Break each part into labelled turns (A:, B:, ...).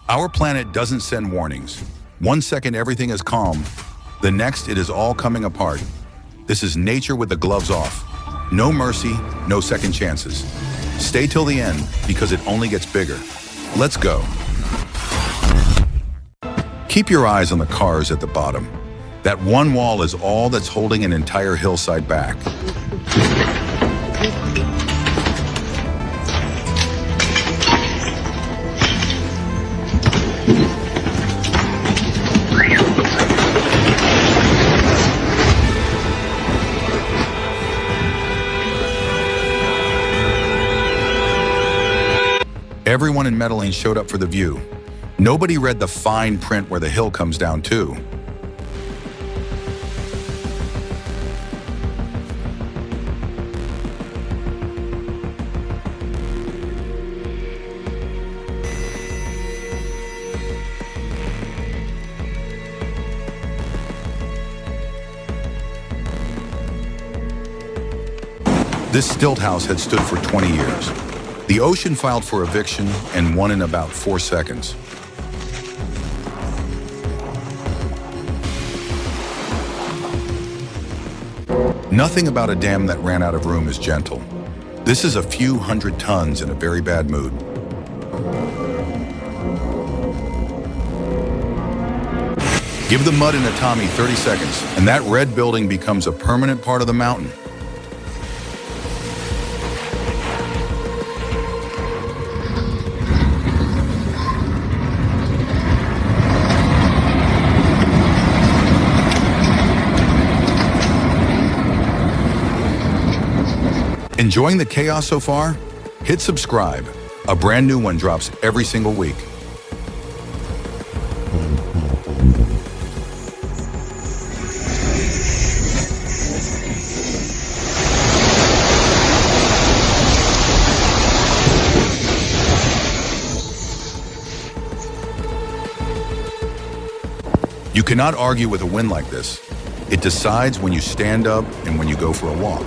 A: Our planet doesn't send warnings. 1 second everything is calm, the next it is all coming apart. This is nature with the gloves off. No mercy, no second chances. Stay till the end because it only gets bigger. Let's go. Keep your eyes on the cars at the bottom. That one wall is all that's holding an entire hillside back. Everyone in Medellin showed up for the view. Nobody read the fine print where the hill comes down to. This stilt house had stood for 20 years. The ocean filed for eviction and won in about 4 seconds. Nothing about a dam that ran out of room is gentle. This is a few hundred tons in a very bad mood. Give the mud and a Tommy 30 seconds, and that red building becomes a permanent part of the mountain. Enjoying the chaos so far? Hit subscribe. A brand new one drops every single week. You cannot argue with a win like this. It decides when you stand up and when you go for a walk.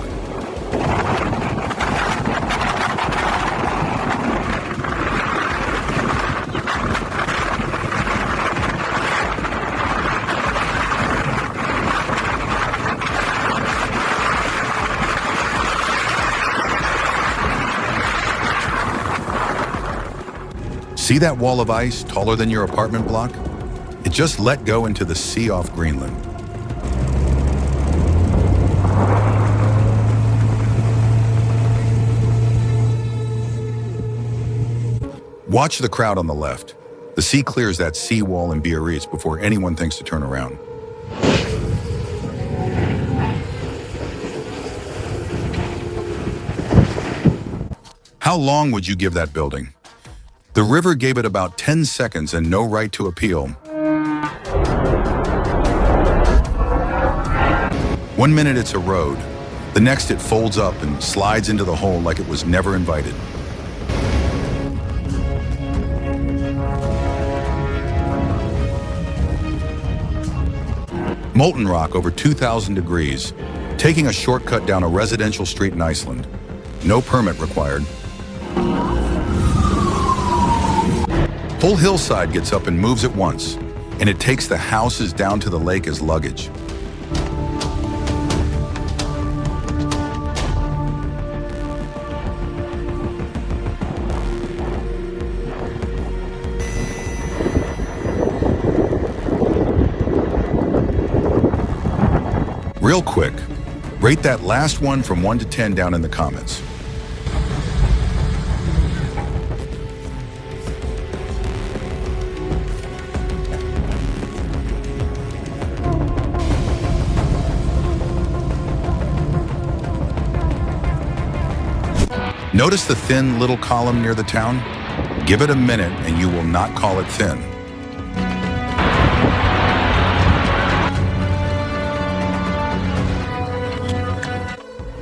A: See that wall of ice taller than your apartment block? It just let go into the sea off Greenland. Watch the crowd on the left. The sea clears that seawall in Biarritz before anyone thinks to turn around. How long would you give that building? The river gave it about 10 seconds and no right to appeal. 1 minute it's a road. The next it folds up and slides into the hole like it was never invited. Molten rock over 2,000 degrees, taking a shortcut down a residential street in Iceland. No permit required. Whole hillside gets up and moves at once, and it takes the houses down to the lake as luggage. Real quick, rate that last one from 1 to 10 down in the comments. Notice the thin little column near the town? Give it a minute and you will not call it thin.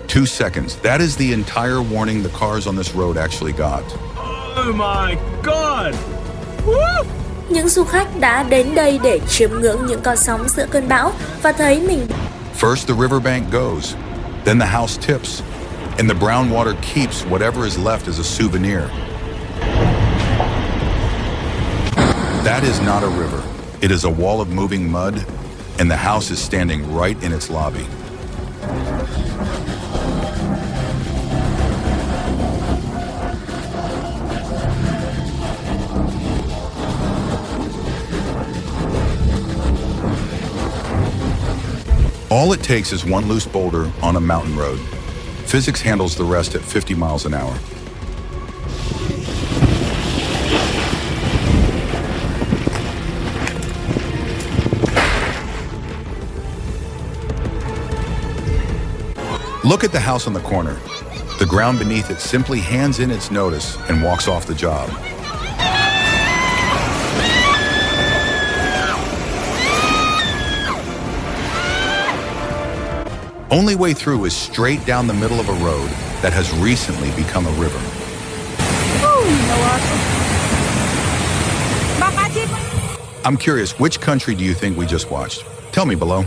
A: Two seconds. That is the entire warning the cars on this road actually got.
B: Oh my God! Woo!
C: Những du khách đã đến đây để chiêm ngưỡng những con sóng giữa cơn bão và thấy mình.
A: First the riverbank goes, then the house tips, and the brown water keeps whatever is left as a souvenir. That is not a river. It is a wall of moving mud, and the house is standing right in its lobby. All it takes is one loose boulder on a mountain road. Physics handles the rest at 50 miles an hour. Look at the house on the corner. The ground beneath it simply hands in its notice and walks off the job. Only way through is straight down the middle of a road that has recently become a river. I'm curious, which country do you think we just watched? Tell me below.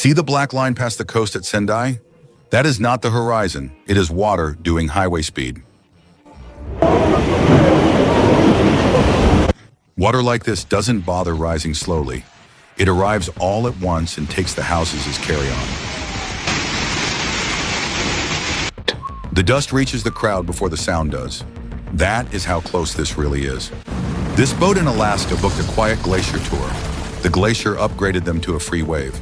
A: See the black line past the coast at Sendai? That is not the horizon. It is water doing highway speed. Water like this doesn't bother rising slowly. It arrives all at once and takes the houses as carry-on. The dust reaches the crowd before the sound does. That is how close this really is. This boat in Alaska booked a quiet glacier tour. The glacier upgraded them to a free wave.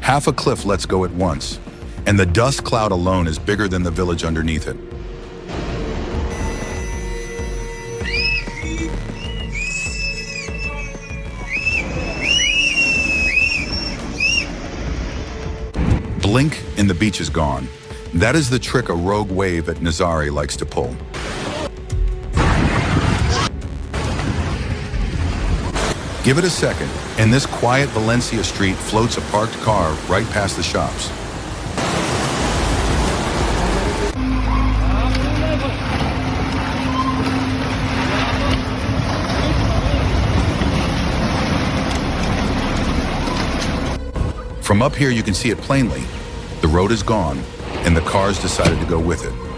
A: Half a cliff lets go at once, and the dust cloud alone is bigger than the village underneath it. Blink and the beach is gone. That is the trick a rogue wave at Nazare likes to pull. Give it a second, and this quiet Valencia street floats a parked car right past the shops. From up here you can see it plainly. The road is gone, and the cars decided to go with it.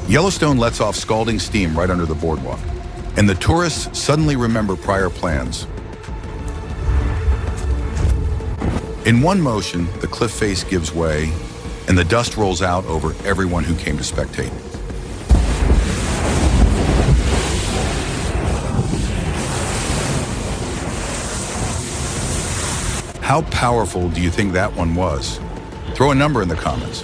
A: Yellowstone lets off scalding steam right under the boardwalk, and the tourists suddenly remember prior plans. In one motion, the cliff face gives way, and the dust rolls out over everyone who came to spectate. How powerful do you think that one was? Throw a number in the comments.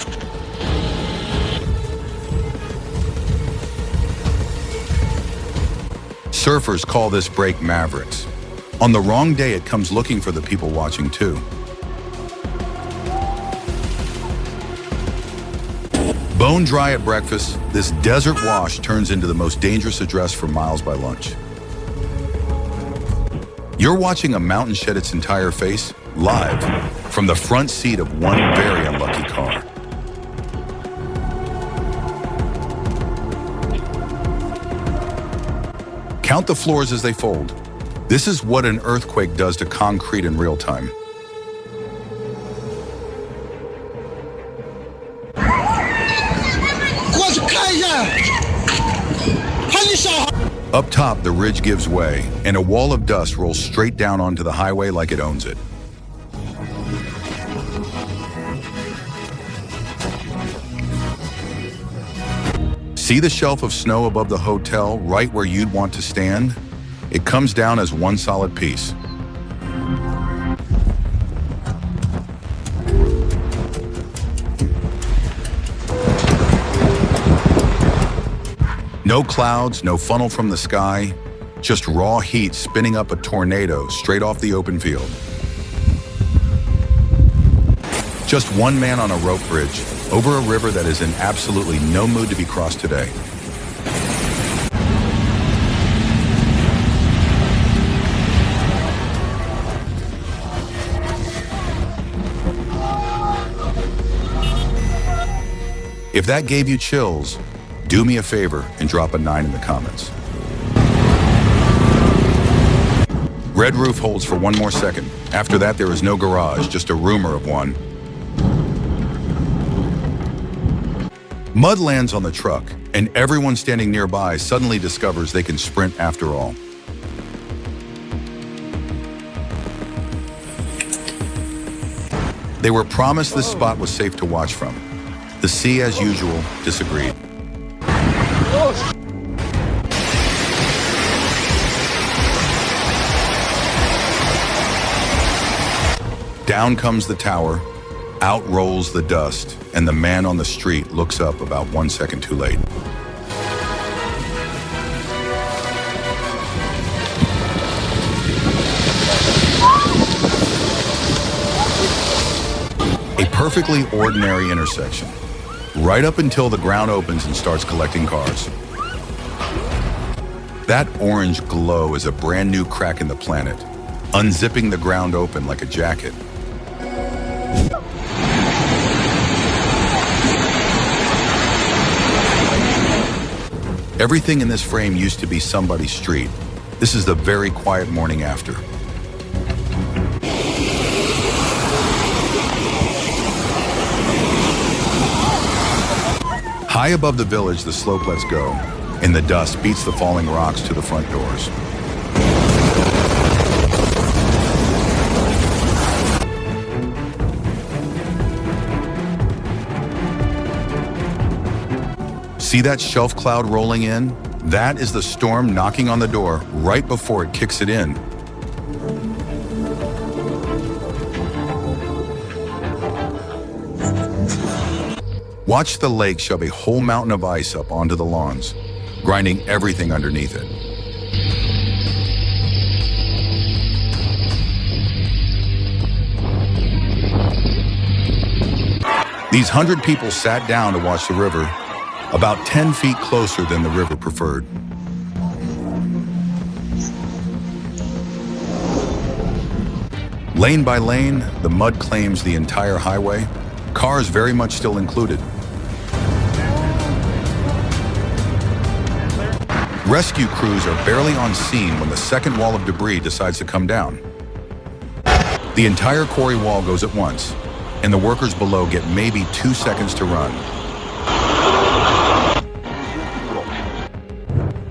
A: Surfers call this break Mavericks. On the wrong day, it comes looking for the people watching too. Bone dry at breakfast, this desert wash turns into the most dangerous address for miles by lunch. You're watching a mountain shed its entire face, live, from the front seat of one very unlucky car. Count the floors as they fold. This is what an earthquake does to concrete in real time. Up top, the ridge gives way, and a wall of dust rolls straight down onto the highway like it owns it. See the shelf of snow above the hotel right where you'd want to stand? It comes down as one solid piece. No clouds, no funnel from the sky, just raw heat spinning up a tornado straight off the open field. Just one man on a rope bridge over a river that is in absolutely no mood to be crossed today. If that gave you chills, do me a favor and drop a 9 in the comments. Red roof holds for one more second. After that, there is no garage, just a rumor of one. Mud lands on the truck, and everyone standing nearby suddenly discovers they can sprint after all. They were promised this spot was safe to watch from. The sea, as usual, disagreed. Down comes the tower, out rolls the dust, and the man on the street looks up about 1 second too late. A perfectly ordinary intersection, right up until the ground opens and starts collecting cars. That orange glow is a brand new crack in the planet, unzipping the ground open like a jacket. Everything in this frame used to be somebody's street. This is the very quiet morning after. High above the village, the slope lets go, and the dust beats the falling rocks to the front doors. See that shelf cloud rolling in? That is the storm knocking on the door right before it kicks it in. Watch the lake shove a whole mountain of ice up onto the lawns, grinding everything underneath it. These 100 people sat down to watch the river, about 10 feet closer than the river preferred. Lane by lane, the mud claims the entire highway, cars very much still included. Rescue crews are barely on scene when the second wall of debris decides to come down. The entire quarry wall goes at once, and the workers below get maybe 2 seconds to run.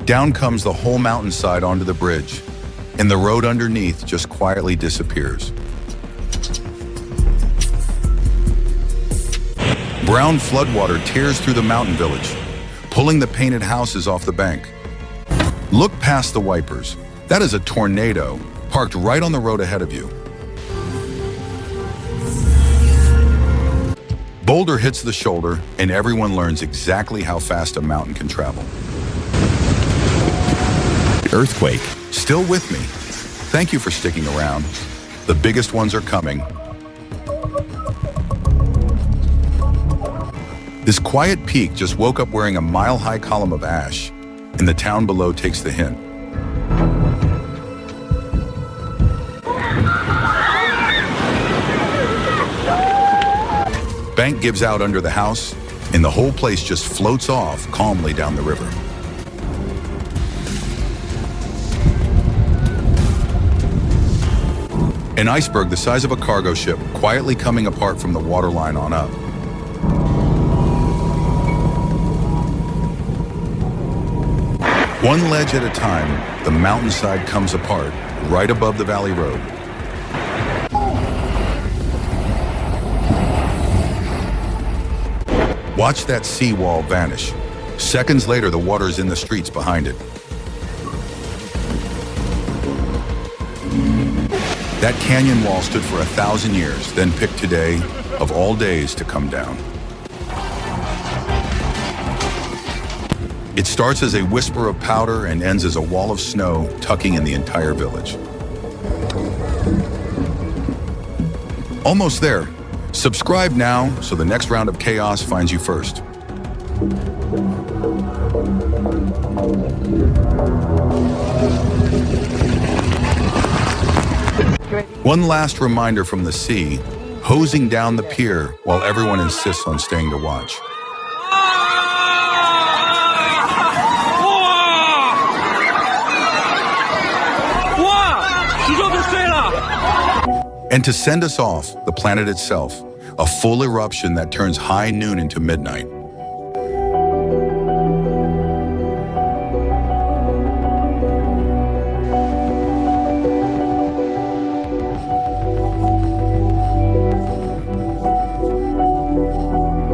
A: Down comes the whole mountainside onto the bridge, and the road underneath just quietly disappears. Brown floodwater tears through the mountain village, pulling the painted houses off the bank. Look past the wipers. That is a tornado parked right on the road ahead of you. Boulder hits the shoulder, and everyone learns exactly how fast a mountain can travel. Earthquake. Still with me. Thank you for sticking around. The biggest ones are coming. This quiet peak just woke up wearing a mile-high column of ash, and the town below takes the hint. Bank gives out under the house, and the whole place just floats off calmly down the river. An iceberg the size of a cargo ship quietly coming apart from the waterline on up. One ledge at a time, the mountainside comes apart right above the valley road. Watch that seawall vanish. Seconds later, the water is in the streets behind it. That canyon wall stood for 1,000 years, then picked today, of all days, to come down. It starts as a whisper of powder and ends as a wall of snow tucking in the entire village. Almost there. Subscribe now so the next round of chaos finds you first. One last reminder from the sea, hosing down the pier while everyone insists on staying to watch. And to send us off, the planet itself, a full eruption that turns high noon into midnight.